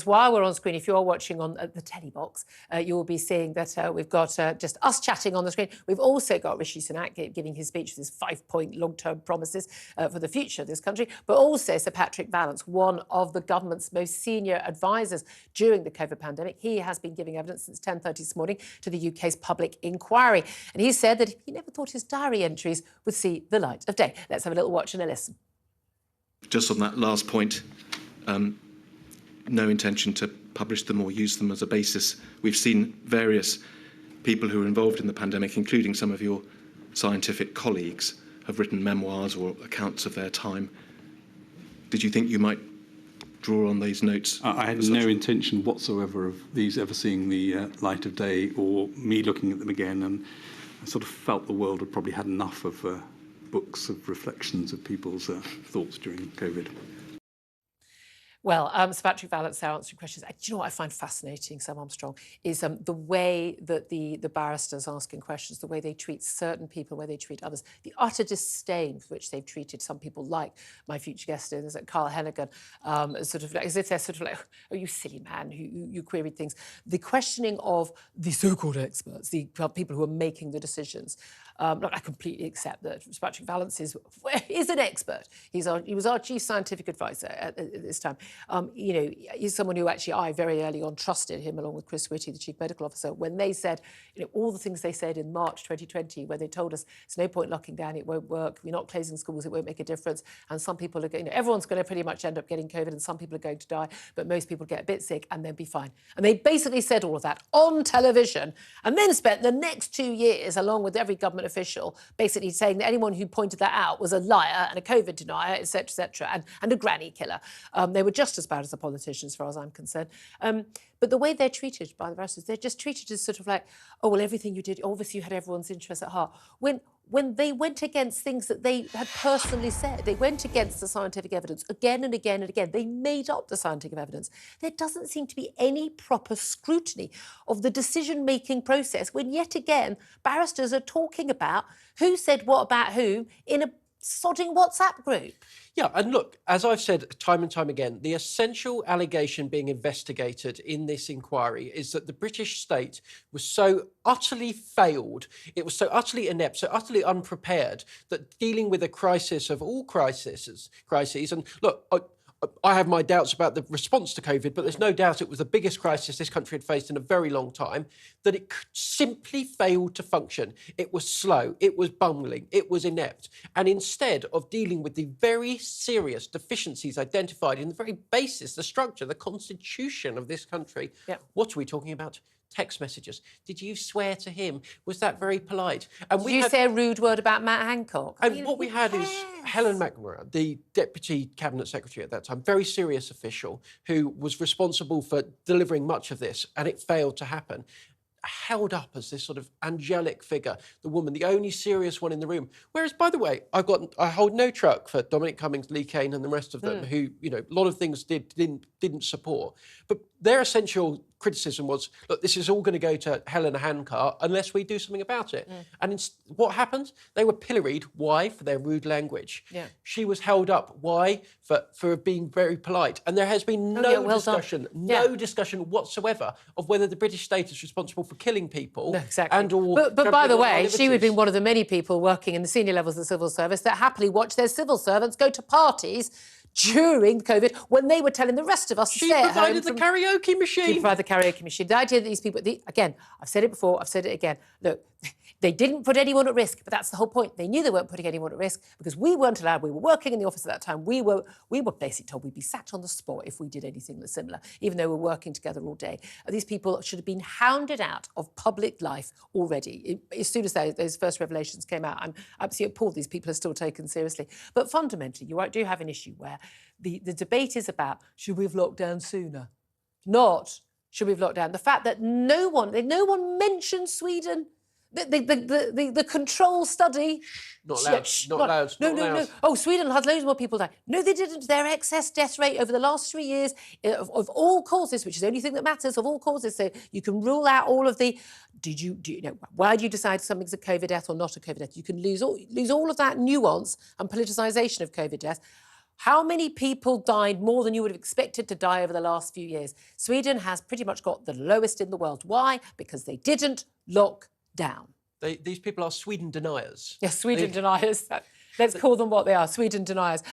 While we're on screen, if you're watching on the telly box, you will be seeing that we've got just us chatting on the screen. We've also got Rishi Sunak giving his speech with his 5-point long-term promises for the future of this country, but also Sir Patrick Vallance, one of the government's most senior advisors during the COVID pandemic. He has been giving evidence since 10:30 this morning to the UK's public inquiry. And he said that he never thought his diary entries would see the light of day. Let's have a little watch and a listen. Just on that last point, no intention to publish them or use them as a basis. We've seen various people who are involved in the pandemic, including some of your scientific colleagues, have written memoirs or accounts of their time. Did you think you might draw on these notes? I had no intention whatsoever of these ever seeing the light of day or me looking at them again, and I sort of felt the world had probably had enough of books of reflections of people's thoughts during COVID. Well, Sir Patrick Vallance there answering questions. Do you know what I find fascinating, Sam Armstrong, is the way that the barristers asking questions, the way they treat certain people, the way they treat others, the utter disdain with which they've treated some people, like my future guest is Carl Hennigan, sort of like, as if they're sort of like, oh, you silly man, you queried things. The questioning of the so-called experts, the people who are making the decisions. Look, I completely accept that Sir Patrick Vallance is an expert. He was our chief scientific advisor at this time. You know, he's someone who actually I very early on trusted him, along with Chris Whitty, the chief medical officer, when they said, you know, all the things they said in March 2020, where they told us there's no point locking down, it won't work, we're not closing schools, it won't make a difference, and some people are going, you know, everyone's going to pretty much end up getting COVID, and some people are going to die, but most people get a bit sick and they'll be fine. And they basically said all of that on television, and then spent the next 2 years, along with every government official, basically saying that anyone who pointed that out was a liar and a COVID denier, etc., and a granny killer. They were just as bad as the politicians, as far as I'm concerned. But the way they're treated by the barristers, they're just treated as sort of like, oh, well, everything you did, obviously you had everyone's interests at heart. When they went against things that they had personally said, they went against the scientific evidence again and again and again. They made up the scientific evidence. There doesn't seem to be any proper scrutiny of the decision-making process when, yet again, barristers are talking about who said what about whom in a sodding WhatsApp group. Yeah, and look, as I've said time and time again, the essential allegation being investigated in this inquiry is that the British state was so utterly failed, it was so utterly inept, so utterly unprepared, that dealing with a crisis of all crises, and look, I have my doubts about the response to COVID, but there's no doubt it was the biggest crisis this country had faced in a very long time, that it simply failed to function. It was slow, it was bungling, it was inept. And instead of dealing with the very serious deficiencies identified in the very basis, the structure, the constitution of this country, what are we talking about? Text messages. Did you swear to him? Was that very polite? And Did you say a rude word about Matt Hancock? And what we had is Helen McNamara, the Deputy Cabinet Secretary at that time, very serious official who was responsible for delivering much of this, and it failed to happen, held up as this sort of angelic figure, the woman, the only serious one in the room. Whereas, by the way, I hold no truck for Dominic Cummings, Lee Kane and the rest of them who, you know, a lot of things didn't support. But their essential criticism was, look, this is all going to go to Helen Hancock unless we do something about it. And what happened? They were pilloried. Why? For their rude language. She was held up. Why? For being very polite. And there has been no discussion whatsoever of whether the British state is responsible for killing people. No, exactly. And or but by the way, she would have been one of the many people working in the senior levels of the civil service that happily watched their civil servants go to parties during COVID when they were telling the rest of us to stay at home. She provided the karaoke machine. She provided the karaoke machine. The idea that these people, again, I've said it before, I've said it again. Look, they didn't put anyone at risk, but that's the whole point. They knew they weren't putting anyone at risk because we weren't allowed. We were working in the office at that time. We were basically told we'd be sacked on the spot if we did anything similar, even though we're working together all day. These people should have been hounded out of public life already. As soon as those first revelations came out, I'm absolutely appalled these people are still taken seriously. But fundamentally, you do have an issue where the debate is about, should we have locked down sooner? Not, should we have locked down? The fact that no one mentioned Sweden. The control study. Not allowed. No. Oh, Sweden had loads more people die. No, they didn't. Their excess death rate over the last 3 years of all causes, which is the only thing that matters, of all causes, so you can rule out all of the. Do you know why do you decide something's a COVID death or not a COVID death? You can lose all of that nuance and politicisation of COVID death. How many people died more than you would have expected to die over the last few years? Sweden has pretty much got the lowest in the world. Why? Because they didn't lock down. These people are Sweden deniers. Yes, Sweden deniers. Let's call them what they are, Sweden deniers.